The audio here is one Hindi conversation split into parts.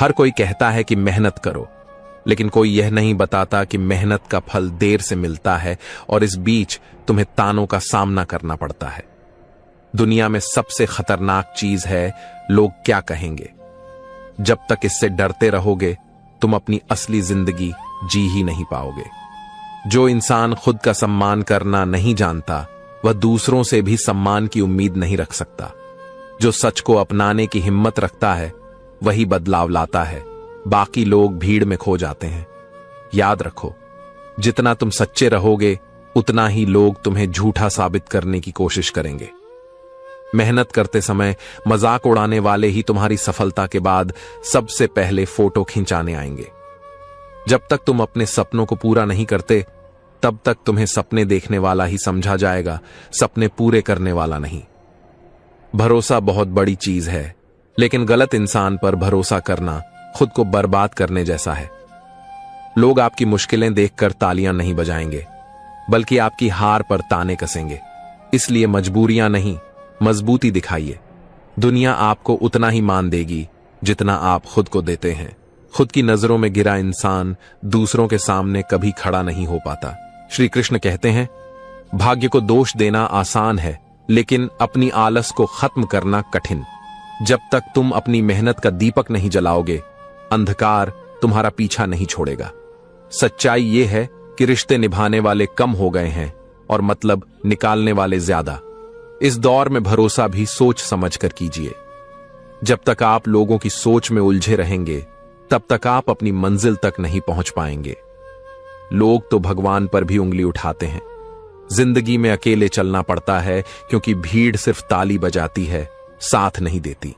हर कोई कहता है कि मेहनत करो, लेकिन कोई यह नहीं बताता कि मेहनत का फल देर से मिलता है और इस बीच तुम्हें तानों का सामना करना पड़ता है। दुनिया में सबसे खतरनाक चीज है लोग क्या कहेंगे। जब तक इससे डरते रहोगे तुम अपनी असली जिंदगी जी ही नहीं पाओगे। जो इंसान खुद का सम्मान करना नहीं जानता वह दूसरों से भी सम्मान की उम्मीद नहीं रख सकता। जो सच को अपनाने की हिम्मत रखता है वही बदलाव लाता है, बाकी लोग भीड़ में खो जाते हैं। याद रखो, जितना तुम सच्चे रहोगे उतना ही लोग तुम्हें झूठा साबित करने की कोशिश करेंगे। मेहनत करते समय मजाक उड़ाने वाले ही तुम्हारी सफलता के बाद सबसे पहले फोटो खिंचाने आएंगे। जब तक तुम अपने सपनों को पूरा नहीं करते तब तक तुम्हें सपने देखने वाला ही समझा जाएगा, सपने पूरे करने वाला नहीं। भरोसा बहुत बड़ी चीज है, लेकिन गलत इंसान पर भरोसा करना खुद को बर्बाद करने जैसा है। लोग आपकी मुश्किलें देखकर तालियां नहीं बजाएंगे, बल्कि आपकी हार पर ताने कसेंगे। इसलिए मजबूरियां नहीं, मजबूती दिखाइए। दुनिया आपको उतना ही मान देगी जितना आप खुद को देते हैं। खुद की नजरों में गिरा इंसान दूसरों के सामने कभी खड़ा नहीं हो पाता। श्री कृष्ण कहते हैं, भाग्य को दोष देना आसान है, लेकिन अपनी आलस को खत्म करना कठिन। जब तक तुम अपनी मेहनत का दीपक नहीं जलाओगे, अंधकार तुम्हारा पीछा नहीं छोड़ेगा। सच्चाई यह है कि रिश्ते निभाने वाले कम हो गए हैं और मतलब निकालने वाले ज्यादा। इस दौर में भरोसा भी सोच समझ कर कीजिए। जब तक आप लोगों की सोच में उलझे रहेंगे तब तक आप अपनी मंजिल तक नहीं पहुंच पाएंगे। लोग तो भगवान पर भी उंगली उठाते हैं। जिंदगी में अकेले चलना पड़ता है क्योंकि भीड़ सिर्फ ताली बजाती है, साथ नहीं देती।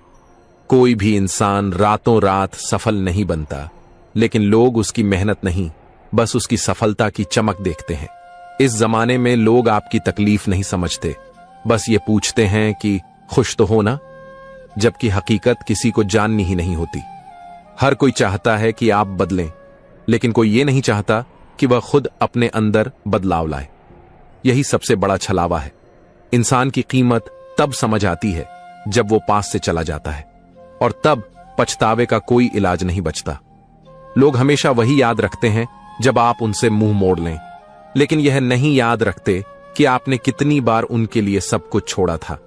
कोई भी इंसान रातों रात सफल नहीं बनता, लेकिन लोग उसकी मेहनत नहीं, बस उसकी सफलता की चमक देखते हैं। इस जमाने में लोग आपकी तकलीफ नहीं समझते, बस ये पूछते हैं कि खुश तो हो ना, जबकि हकीकत किसी को जाननी ही नहीं होती। हर कोई चाहता है कि आप बदलें, लेकिन कोई ये नहीं चाहता कि वह खुद अपने अंदर बदलाव लाए। यही सबसे बड़ा छलावा है। इंसान की कीमत तब समझ आती है जब वो पास से चला जाता है, और तब पछतावे का कोई इलाज नहीं बचता। लोग हमेशा वही याद रखते हैं जब आप उनसे मुंह मोड़ लें, लेकिन यह नहीं याद रखते कि आपने कितनी बार उनके लिए सब कुछ छोड़ा था।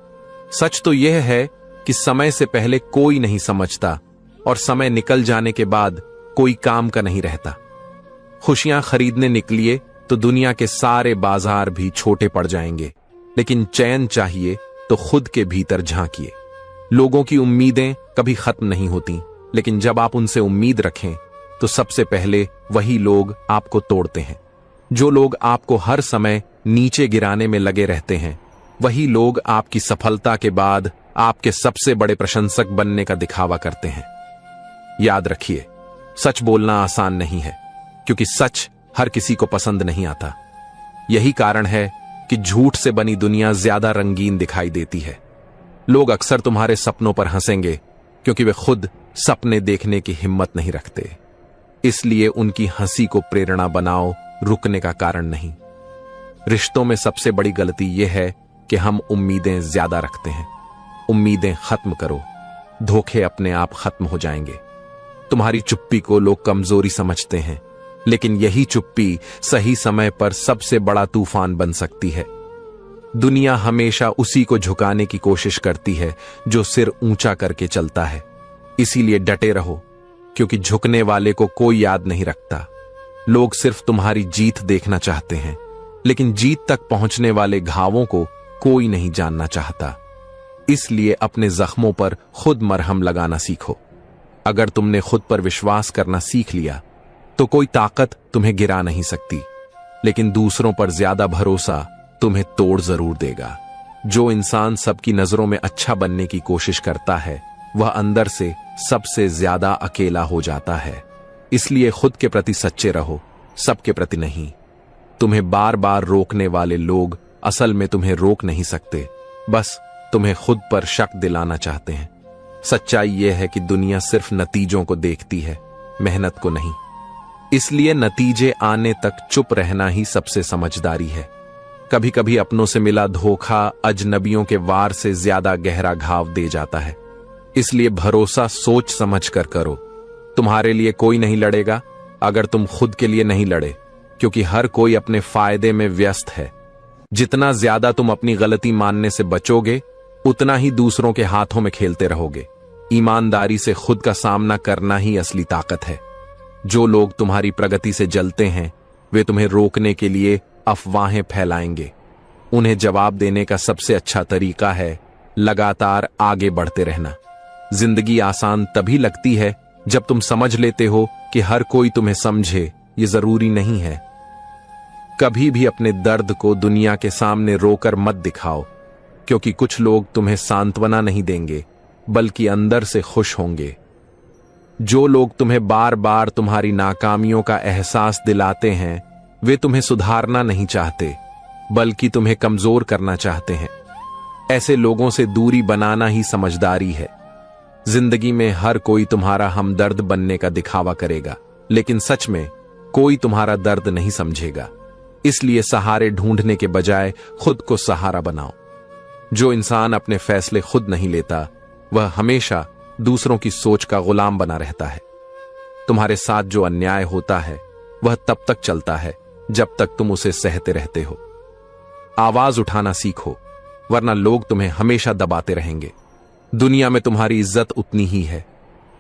सच तो यह है कि समय से पहले कोई नहीं समझता और समय निकल जाने के बाद कोई काम का नहीं रहता। खुशियां खरीदने निकलिए तो दुनिया के सारे बाजार भी छोटे पड़ जाएंगे, लेकिन चैन चाहिए तो खुद के भीतर झांकिए। लोगों की उम्मीदें कभी खत्म नहीं होती, लेकिन जब आप उनसे उम्मीद रखें तो सबसे पहले वही लोग आपको तोड़ते हैं। जो लोग आपको हर समय नीचे गिराने में लगे रहते हैं, वही लोग आपकी सफलता के बाद आपके सबसे बड़े प्रशंसक बनने का दिखावा करते हैं। याद रखिए, सच बोलना आसान नहीं है, क्योंकि सच हर किसी को पसंद नहीं आता। यही कारण है कि झूठ से बनी दुनिया ज्यादा रंगीन दिखाई देती है। लोग अक्सर तुम्हारे सपनों पर हंसेंगे क्योंकि वे खुद सपने देखने की हिम्मत नहीं रखते। इसलिए उनकी हंसी को प्रेरणा बनाओ, रुकने का कारण नहीं। रिश्तों में सबसे बड़ी गलती यह है कि हम उम्मीदें ज्यादा रखते हैं। उम्मीदें खत्म करो, धोखे अपने आप खत्म हो जाएंगे। तुम्हारी चुप्पी को लोग कमजोरी समझते हैं, लेकिन यही चुप्पी सही समय पर सबसे बड़ा तूफान बन सकती है। दुनिया हमेशा उसी को झुकाने की कोशिश करती है जो सिर ऊंचा करके चलता है। इसीलिए डटे रहो, क्योंकि झुकने वाले को कोई याद नहीं रखता। लोग सिर्फ तुम्हारी जीत देखना चाहते हैं, लेकिन जीत तक पहुंचने वाले घावों को कोई नहीं जानना चाहता। इसलिए अपने जख्मों पर खुद मरहम लगाना सीखो। अगर तुमने खुद पर विश्वास करना सीख लिया तो कोई ताकत तुम्हें गिरा नहीं सकती, लेकिन दूसरों पर ज्यादा भरोसा तुम्हें तोड़ जरूर देगा। जो इंसान सबकी नजरों में अच्छा बनने की कोशिश करता है, वह अंदर से सबसे ज्यादा अकेला हो जाता है। इसलिए खुद के प्रति सच्चे रहो, सबके प्रति नहीं। तुम्हें बार बार रोकने वाले लोग असल में तुम्हें रोक नहीं सकते, बस तुम्हें खुद पर शक दिलाना चाहते हैं। सच्चाई यह है कि दुनिया सिर्फ नतीजों को देखती है, मेहनत को नहीं। इसलिए नतीजे आने तक चुप रहना ही सबसे समझदारी है। कभी कभी अपनों से मिला धोखा अजनबियों के वार से ज्यादा गहरा घाव दे जाता है। इसलिए भरोसा सोच समझ कर करो, तुम्हारे लिए कोई नहीं लड़ेगा अगर तुम खुद के लिए नहीं लड़े, क्योंकि हर कोई अपने फायदे में व्यस्त है। जितना ज्यादा तुम अपनी गलती मानने से बचोगे, उतना ही दूसरों के हाथों में खेलते रहोगे। ईमानदारी से खुद का सामना करना ही असली ताकत है। जो लोग तुम्हारी प्रगति से जलते हैं, वे तुम्हें रोकने के लिए अफवाहें फैलाएंगे। उन्हें जवाब देने का सबसे अच्छा तरीका है लगातार आगे बढ़ते रहना। जिंदगी आसान तभी लगती है जब तुम समझ लेते हो कि हर कोई तुम्हें समझे ये जरूरी नहीं है। कभी भी अपने दर्द को दुनिया के सामने रोकर मत दिखाओ, क्योंकि कुछ लोग तुम्हें सांत्वना नहीं देंगे बल्कि अंदर से खुश होंगे। जो लोग तुम्हें बार बार तुम्हारी नाकामियों का एहसास दिलाते हैं, वे तुम्हें सुधारना नहीं चाहते बल्कि तुम्हें कमजोर करना चाहते हैं। ऐसे लोगों से दूरी बनाना ही समझदारी है। जिंदगी में हर कोई तुम्हारा हमदर्द बनने का दिखावा करेगा, लेकिन सच में कोई तुम्हारा दर्द नहीं समझेगा। इसलिए सहारे ढूंढने के बजाय खुद को सहारा बनाओ। जो इंसान अपने फैसले खुद नहीं लेता, वह हमेशा दूसरों की सोच का गुलाम बना रहता है। तुम्हारे साथ जो अन्याय होता है वह तब तक चलता है जब तक तुम उसे सहते रहते हो। आवाज उठाना सीखो, वरना लोग तुम्हें हमेशा दबाते रहेंगे। दुनिया में तुम्हारी इज्जत उतनी ही है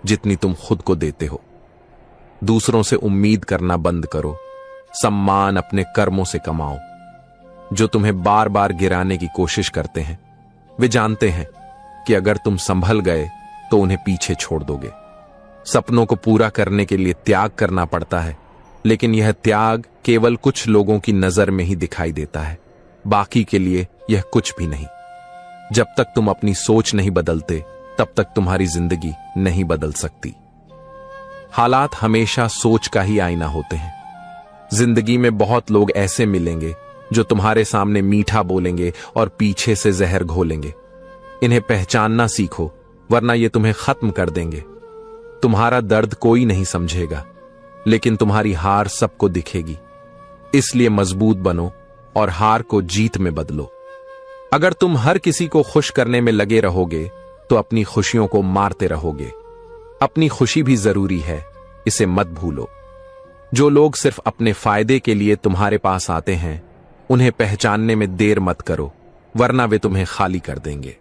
जितनी तुम खुद को देते हो। दूसरों से उम्मीद करना बंद करो, सम्मान अपने कर्मों से कमाओ। जो तुम्हें बार बार गिराने की कोशिश करते हैं, वे जानते हैं कि अगर तुम संभल गए तो उन्हें पीछे छोड़ दोगे। सपनों को पूरा करने के लिए त्याग करना पड़ता है, लेकिन यह त्याग केवल कुछ लोगों की नजर में ही दिखाई देता है, बाकी के लिए यह कुछ भी नहीं। जब तक तुम अपनी सोच नहीं बदलते, तब तक तुम्हारी जिंदगी नहीं बदल सकती। हालात हमेशा सोच का ही आईना होते हैं। जिंदगी में बहुत लोग ऐसे मिलेंगे जो तुम्हारे सामने मीठा बोलेंगे और पीछे से जहर घोलेंगे। इन्हें पहचानना सीखो, वरना ये तुम्हें खत्म कर देंगे। तुम्हारा दर्द कोई नहीं समझेगा, लेकिन तुम्हारी हार सबको दिखेगी। इसलिए मजबूत बनो और हार को जीत में बदलो। अगर तुम हर किसी को खुश करने में लगे रहोगे तो अपनी खुशियों को मारते रहोगे। अपनी खुशी भी जरूरी है, इसे मत भूलो। जो लोग सिर्फ अपने फायदे के लिए तुम्हारे पास आते हैं, उन्हें पहचानने में देर मत करो, वरना वे तुम्हें खाली कर देंगे।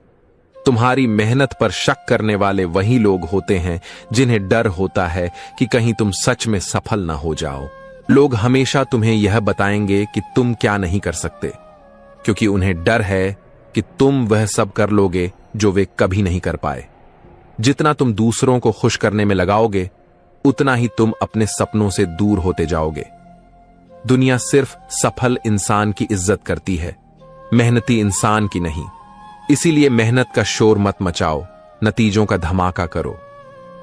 तुम्हारी मेहनत पर शक करने वाले वही लोग होते हैं जिन्हें डर होता है कि कहीं तुम सच में सफल ना हो जाओ। लोग हमेशा तुम्हें यह बताएंगे कि तुम क्या नहीं कर सकते, क्योंकि उन्हें डर है कि तुम वह सब कर लोगे जो वे कभी नहीं कर पाए। जितना तुम दूसरों को खुश करने में लगाओगे, उतना ही तुम अपने सपनों से दूर होते जाओगे। दुनिया सिर्फ सफल इंसान की इज्जत करती है, मेहनती इंसान की नहीं। इसीलिए मेहनत का शोर मत मचाओ, नतीजों का धमाका करो।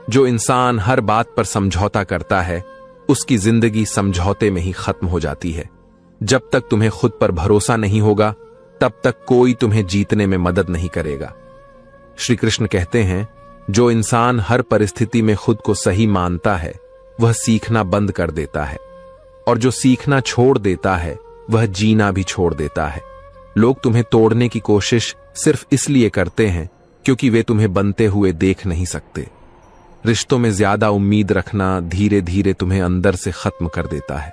जो इंसान हर बात पर समझौता करता है, उसकी जिंदगी समझौते में ही खत्म हो जाती है। जब तक तुम्हें खुद पर भरोसा नहीं होगा, तब तक कोई तुम्हें जीतने में मदद नहीं करेगा। श्री कृष्ण कहते हैं, जो इंसान हर परिस्थिति में खुद को सही मानता है, वह सीखना बंद कर देता है, और जो सीखना छोड़ देता है, वह जीना भी छोड़ देता है। लोग तुम्हें तोड़ने की कोशिश सिर्फ इसलिए करते हैं क्योंकि वे तुम्हें बनते हुए देख नहीं सकते। रिश्तों में ज्यादा उम्मीद रखना धीरे धीरे तुम्हें अंदर से खत्म कर देता है।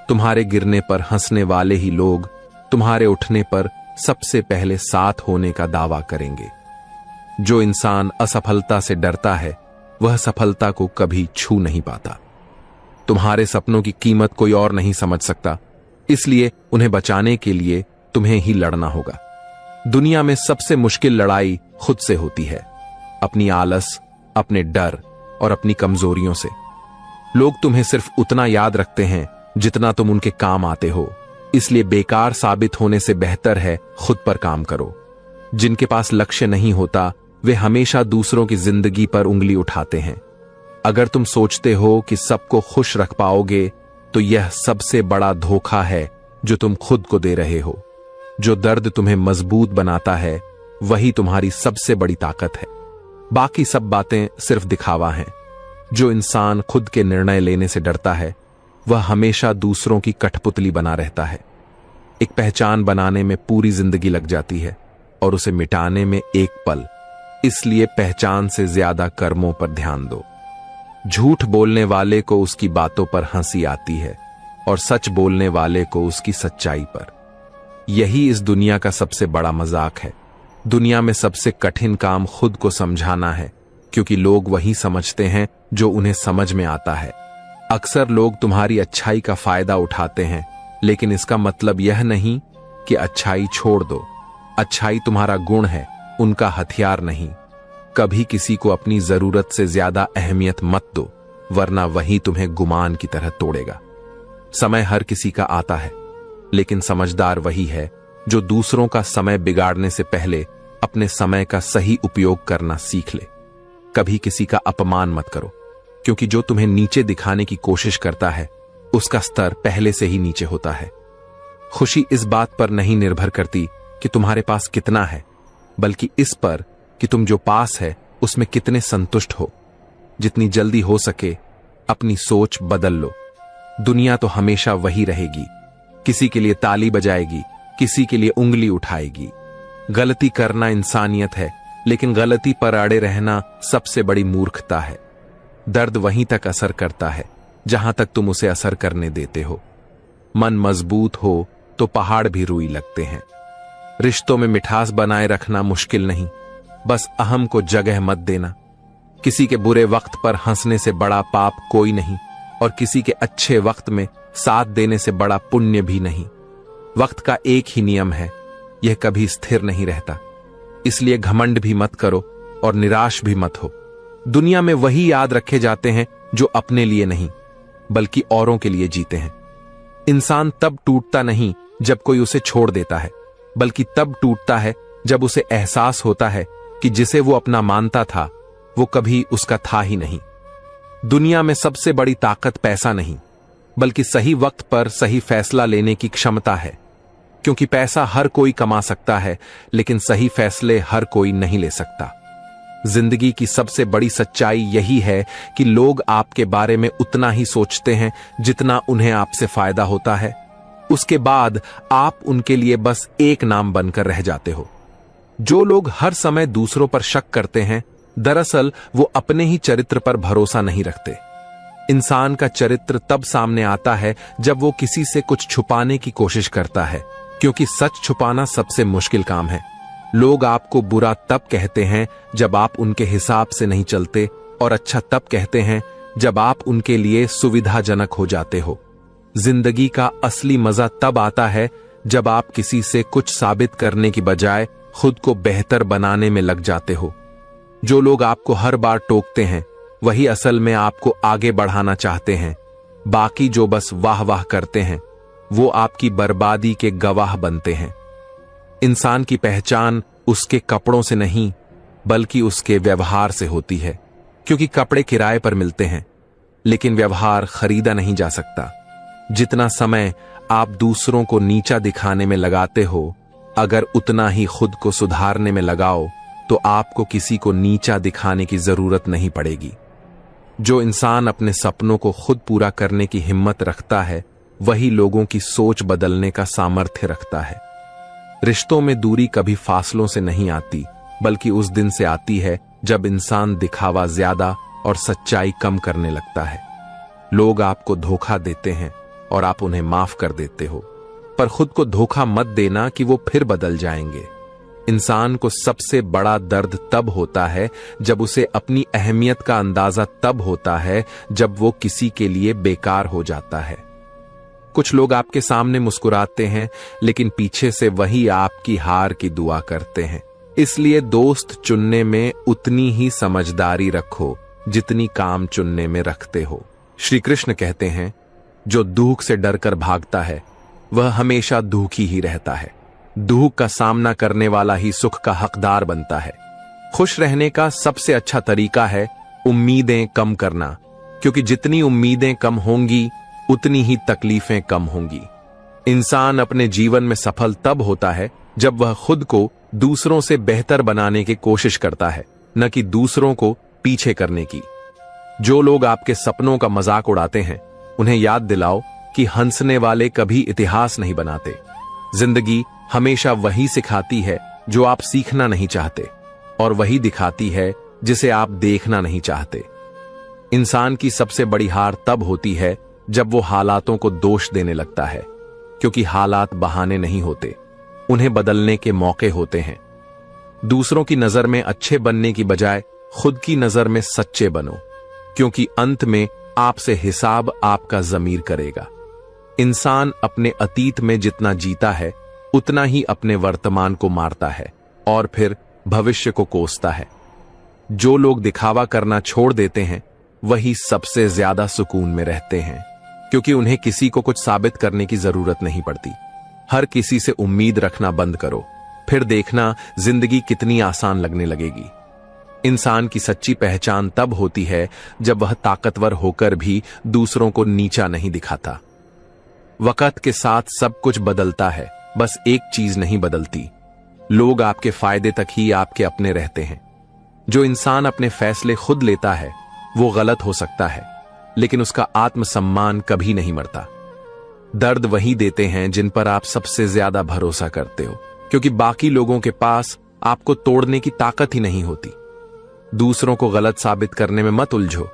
तुम्हारे गिरने पर हंसने वाले ही लोग तुम्हारे उठने पर सबसे पहले साथ होने का दावा करेंगे। जो इंसान असफलता से डरता है, वह सफलता को कभी छू नहीं पाता। तुम्हारे सपनों की कीमत कोई और नहीं समझ सकता, इसलिए उन्हें बचाने के लिए तुम्हें ही लड़ना होगा। दुनिया में सबसे मुश्किल लड़ाई खुद से होती है, अपनी आलस, अपने डर और अपनी कमजोरियों से। लोग तुम्हें सिर्फ उतना याद रखते हैं जितना तुम उनके काम आते हो, इसलिए बेकार साबित होने से बेहतर है खुद पर काम करो। जिनके पास लक्ष्य नहीं होता, वे हमेशा दूसरों की जिंदगी पर उंगली उठाते हैं। अगर तुम सोचते हो कि सबको खुश रख पाओगे, तो यह सबसे बड़ा धोखा है जो तुम खुद को दे रहे हो। जो दर्द तुम्हें मजबूत बनाता है, वही तुम्हारी सबसे बड़ी ताकत है। बाकी सब बातें सिर्फ दिखावा हैं। जो इंसान खुद के निर्णय लेने से डरता है, वह हमेशा दूसरों की कठपुतली बना रहता है। एक पहचान बनाने में पूरी जिंदगी लग जाती है और उसे मिटाने में एक पल। इसलिए पहचान से ज्यादा कर्मों पर ध्यान दो। झूठ बोलने वाले को उसकी बातों पर हंसी आती है और सच बोलने वाले को उसकी सच्चाई पर। यही इस दुनिया का सबसे बड़ा मजाक है। दुनिया में सबसे कठिन काम खुद को समझाना है, क्योंकि लोग वही समझते हैं जो उन्हें समझ में आता है। अक्सर लोग तुम्हारी अच्छाई का फायदा उठाते हैं, लेकिन इसका मतलब यह नहीं कि अच्छाई छोड़ दो। अच्छाई तुम्हारा गुण है, उनका हथियार नहीं। कभी किसी को अपनी जरूरत से ज्यादा अहमियत मत दो, वरना वही तुम्हें गुमान की तरह तोड़ेगा। समय हर किसी का आता है, लेकिन समझदार वही है जो दूसरों का समय बिगाड़ने से पहले अपने समय का सही उपयोग करना सीख ले। कभी किसी का अपमान मत करो, क्योंकि जो तुम्हें नीचे दिखाने की कोशिश करता है उसका स्तर पहले से ही नीचे होता है। खुशी इस बात पर नहीं निर्भर करती कि तुम्हारे पास कितना है, बल्कि इस पर कि तुम जो पास है उसमें कितने संतुष्ट हो। जितनी जल्दी हो सके अपनी सोच बदल लो। दुनिया तो हमेशा वही रहेगी, किसी के लिए ताली बजाएगी, किसी के लिए उंगली उठाएगी। गलती करना इंसानियत है, लेकिन गलती पर अड़े रहना सबसे बड़ी मूर्खता है। दर्द वहीं तक असर करता है जहां तक तुम उसे असर करने देते हो। मन मजबूत हो तो पहाड़ भी रूई लगते हैं। रिश्तों में मिठास बनाए रखना मुश्किल नहीं, बस अहम को जगह मत देना। किसी के बुरे वक्त पर हंसने से बड़ा पाप कोई नहीं, और किसी के अच्छे वक्त में साथ देने से बड़ा पुण्य भी नहीं। वक्त का एक ही नियम है, यह कभी स्थिर नहीं रहता। इसलिए घमंड भी मत करो और निराश भी मत हो। दुनिया में वही याद रखे जाते हैं जो अपने लिए नहीं, बल्कि औरों के लिए जीते हैं। इंसान तब टूटता नहीं जब कोई उसे छोड़ देता है, बल्कि तब टूटता है जब उसे एहसास होता है कि जिसे वो अपना मानता था वो कभी उसका था ही नहीं। दुनिया में सबसे बड़ी ताकत पैसा नहीं, बल्कि सही वक्त पर सही फैसला लेने की क्षमता है। क्योंकि पैसा हर कोई कमा सकता है, लेकिन सही फैसले हर कोई नहीं ले सकता। जिंदगी की सबसे बड़ी सच्चाई यही है कि लोग आपके बारे में उतना ही सोचते हैं जितना उन्हें आपसे फायदा होता है। उसके बाद आप उनके लिए बस एक नाम बनकर रह जाते हो। जो लोग हर समय दूसरों पर शक करते हैं, दरअसल वो अपने ही चरित्र पर भरोसा नहीं रखते। इंसान का चरित्र तब सामने आता है जब वो किसी से कुछ छुपाने की कोशिश करता है, क्योंकि सच छुपाना सबसे मुश्किल काम है। लोग आपको बुरा तब कहते हैं जब आप उनके हिसाब से नहीं चलते, और अच्छा तब कहते हैं जब आप उनके लिए सुविधाजनक हो जाते हो। जिंदगी का असली मजा तब आता है जब आप किसी से कुछ साबित करने की बजाय खुद को बेहतर बनाने में लग जाते हो। जो लोग आपको हर बार टोकते हैं वही असल में आपको आगे बढ़ाना चाहते हैं। बाकी जो बस वाह वाह करते हैं वो आपकी बर्बादी के गवाह बनते हैं। इंसान की पहचान उसके कपड़ों से नहीं, बल्कि उसके व्यवहार से होती है। क्योंकि कपड़े किराए पर मिलते हैं, लेकिन व्यवहार खरीदा नहीं जा सकता। जितना समय आप दूसरों को नीचा दिखाने में लगाते हो, अगर उतना ही खुद को सुधारने में लगाओ तो आपको किसी को नीचा दिखाने की जरूरत नहीं पड़ेगी। जो इंसान अपने सपनों को खुद पूरा करने की हिम्मत रखता है, वही लोगों की सोच बदलने का सामर्थ्य रखता है। रिश्तों में दूरी कभी फासलों से नहीं आती, बल्कि उस दिन से आती है जब इंसान दिखावा ज्यादा और सच्चाई कम करने लगता है। लोग आपको धोखा देते हैं और आप उन्हें माफ कर देते हो, पर खुद को धोखा मत देना कि वो फिर बदल जाएंगे। इंसान को सबसे बड़ा दर्द तब होता है जब उसे अपनी अहमियत का अंदाजा तब होता है जब वो किसी के लिए बेकार हो जाता है। कुछ लोग आपके सामने मुस्कुराते हैं, लेकिन पीछे से वही आपकी हार की दुआ करते हैं। इसलिए दोस्त चुनने में उतनी ही समझदारी रखो जितनी काम चुनने में रखते हो। श्री कृष्ण कहते हैं, जो दुख से डरकर भागता है वह हमेशा दुखी ही रहता है। दुख का सामना करने वाला ही सुख का हकदार बनता है। खुश रहने का सबसे अच्छा तरीका है उम्मीदें कम करना, क्योंकि जितनी उम्मीदें कम होंगी उतनी ही तकलीफें कम होंगी। इंसान अपने जीवन में सफल तब होता है जब वह खुद को दूसरों से बेहतर बनाने की कोशिश करता है, न कि दूसरों को पीछे करने की। जो लोग आपके सपनों का मजाक उड़ाते हैं, उन्हें याद दिलाओ कि हंसने वाले कभी इतिहास नहीं बनाते। जिंदगी हमेशा वही सिखाती है जो आप सीखना नहीं चाहते, और वही दिखाती है जिसे आप देखना नहीं चाहते। इंसान की सबसे बड़ी हार तब होती है जब वो हालातों को दोष देने लगता है, क्योंकि हालात बहाने नहीं होते, उन्हें बदलने के मौके होते हैं। दूसरों की नजर में अच्छे बनने की बजाय खुद की नजर में सच्चे बनो, क्योंकि अंत में आपसे हिसाब आपका ज़मीर करेगा। इंसान अपने अतीत में जितना जीता है उतना ही अपने वर्तमान को मारता है और फिर भविष्य को कोसता है। जो लोग दिखावा करना छोड़ देते हैं वही सबसे ज्यादा सुकून में रहते हैं, क्योंकि उन्हें किसी को कुछ साबित करने की जरूरत नहीं पड़ती। हर किसी से उम्मीद रखना बंद करो, फिर देखना जिंदगी कितनी आसान लगने लगेगी। इंसान की सच्ची पहचान तब होती है जब वह ताकतवर होकर भी दूसरों को नीचा नहीं दिखाता। वक्त के साथ सब कुछ बदलता है, बस एक चीज नहीं बदलती, लोग आपके फायदे तक ही आपके अपने रहते हैं। जो इंसान अपने फैसले खुद लेता है वो गलत हो सकता है, लेकिन उसका आत्मसम्मान कभी नहीं मरता। दर्द वही देते हैं जिन पर आप सबसे ज्यादा भरोसा करते हो, क्योंकि बाकी लोगों के पास आपको तोड़ने की ताकत ही नहीं होती। दूसरों को गलत साबित करने में मत उलझो,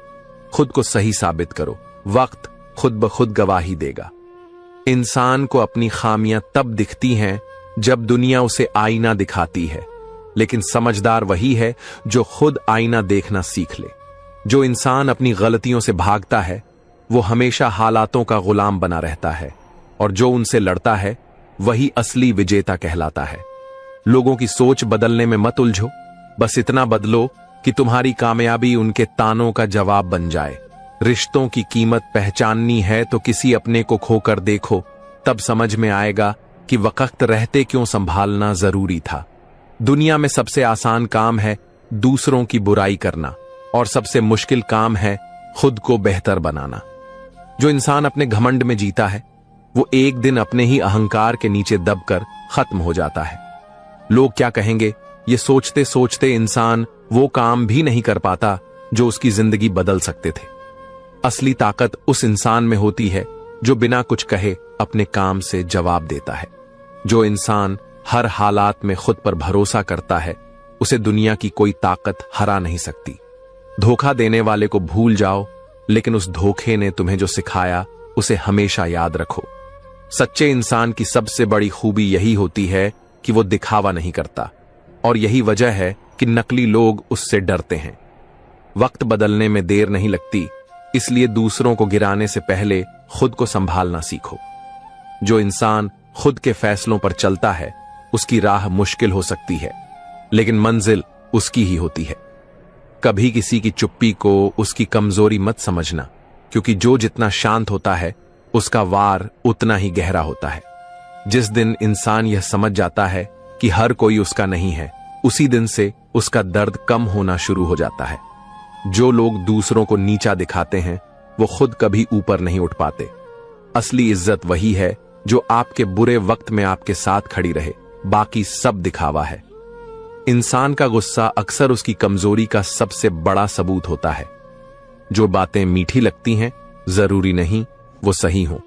खुद को सही साबित करो, वक्त खुद ब खुद गवाही देगा। इंसान को अपनी खामियां तब दिखती हैं जब दुनिया उसे आईना दिखाती है, लेकिन समझदार वही है जो खुद आईना देखना सीख ले। जो इंसान अपनी गलतियों से भागता है वो हमेशा हालातों का गुलाम बना रहता है, और जो उनसे लड़ता है वही असली विजेता कहलाता है। लोगों की सोच बदलने में मत उलझो, बस इतना बदलो कि तुम्हारी कामयाबी उनके तानों का जवाब बन जाए। रिश्तों की कीमत पहचाननी है तो किसी अपने को खोकर देखो, तब समझ में आएगा कि वक्त रहते क्यों संभालना जरूरी था। दुनिया में सबसे आसान काम है दूसरों की बुराई करना, और सबसे मुश्किल काम है खुद को बेहतर बनाना। जो इंसान अपने घमंड में जीता है वो एक दिन अपने ही अहंकार के नीचे दबकर खत्म हो जाता है। लोग क्या कहेंगे ये सोचते सोचते इंसान वो काम भी नहीं कर पाता जो उसकी जिंदगी बदल सकते थे। असली ताकत उस इंसान में होती है जो बिना कुछ कहे अपने काम से जवाब देता है। जो इंसान हर हालात में खुद पर भरोसा करता है उसे दुनिया की कोई ताकत हरा नहीं सकती। धोखा देने वाले को भूल जाओ, लेकिन उस धोखे ने तुम्हें जो सिखाया उसे हमेशा याद रखो। सच्चे इंसान की सबसे बड़ी खूबी यही होती है कि वो दिखावा नहीं करता, और यही वजह है कि नकली लोग उससे डरते हैं। वक्त बदलने में देर नहीं लगती, इसलिए दूसरों को गिराने से पहले खुद को संभालना सीखो। जो इंसान खुद के फैसलों पर चलता है उसकी राह मुश्किल हो सकती है, लेकिन मंजिल उसकी ही होती है। कभी किसी की चुप्पी को उसकी कमजोरी मत समझना, क्योंकि जो जितना शांत होता है उसका वार उतना ही गहरा होता है। जिस दिन इंसान यह समझ जाता है कि हर कोई उसका नहीं है, उसी दिन से उसका दर्द कम होना शुरू हो जाता है। जो लोग दूसरों को नीचा दिखाते हैं वो खुद कभी ऊपर नहीं उठ पाते। असली इज्जत वही है जो आपके बुरे वक्त में आपके साथ खड़ी रहे, बाकी सब दिखावा है। इंसान का गुस्सा अक्सर उसकी कमजोरी का सबसे बड़ा सबूत होता है। जो बातें मीठी लगती हैं जरूरी नहीं वो सही हो,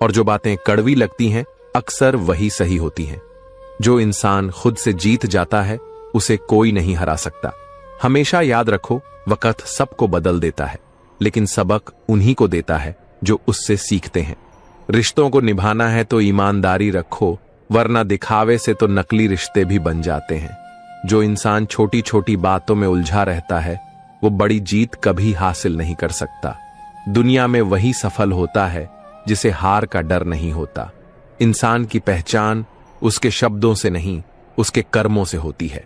और जो बातें कड़वी लगती हैं अक्सर वही सही होती हैं। जो इंसान खुद से जीत जाता है उसे कोई नहीं हरा सकता। हमेशा याद रखो, वक्त सबको बदल देता है, लेकिन सबक उन्हीं को देता है जो उससे सीखते हैं। रिश्तों को निभाना है तो ईमानदारी रखो, वरना दिखावे से तो नकली रिश्ते भी बन जाते हैं। जो इंसान छोटी छोटी बातों में उलझा रहता है वो बड़ी जीत कभी हासिल नहीं कर सकता। दुनिया में वही सफल होता है जिसे हार का डर नहीं होता। इंसान की पहचान उसके शब्दों से नहीं उसके कर्मों से होती है।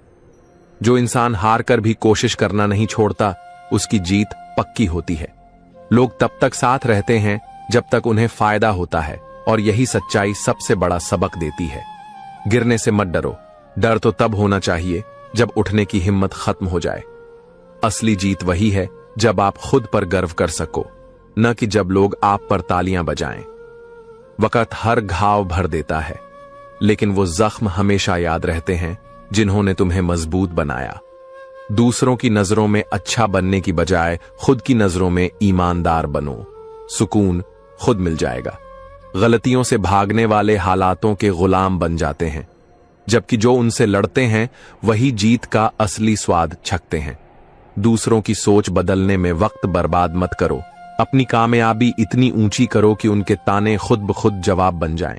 जो इंसान हार कर भी कोशिश करना नहीं छोड़ता उसकी जीत पक्की होती है। लोग तब तक साथ रहते हैं जब तक उन्हें फायदा होता है, और यही सच्चाई सबसे बड़ा सबक देती है। गिरने से मत डरो, डर तो तब होना चाहिए जब उठने की हिम्मत खत्म हो जाए। असली जीत वही है जब आप खुद पर गर्व कर सको, न कि जब लोग आप पर तालियां बजाएं। वक्त हर घाव भर देता है, लेकिन वो जख्म हमेशा याद रहते हैं जिन्होंने तुम्हें मजबूत बनाया। दूसरों की नजरों में अच्छा बनने की बजाय खुद की नजरों में ईमानदार बनो, सुकून खुद मिल जाएगा। गलतियों से भागने वाले हालातों के गुलाम बन जाते हैं, जबकि जो उनसे लड़ते हैं वही जीत का असली स्वाद चखते हैं। दूसरों की सोच बदलने में वक्त बर्बाद मत करो। अपनी कामयाबी इतनी ऊंची करो कि उनके ताने खुद ब खुद जवाब बन जाएं।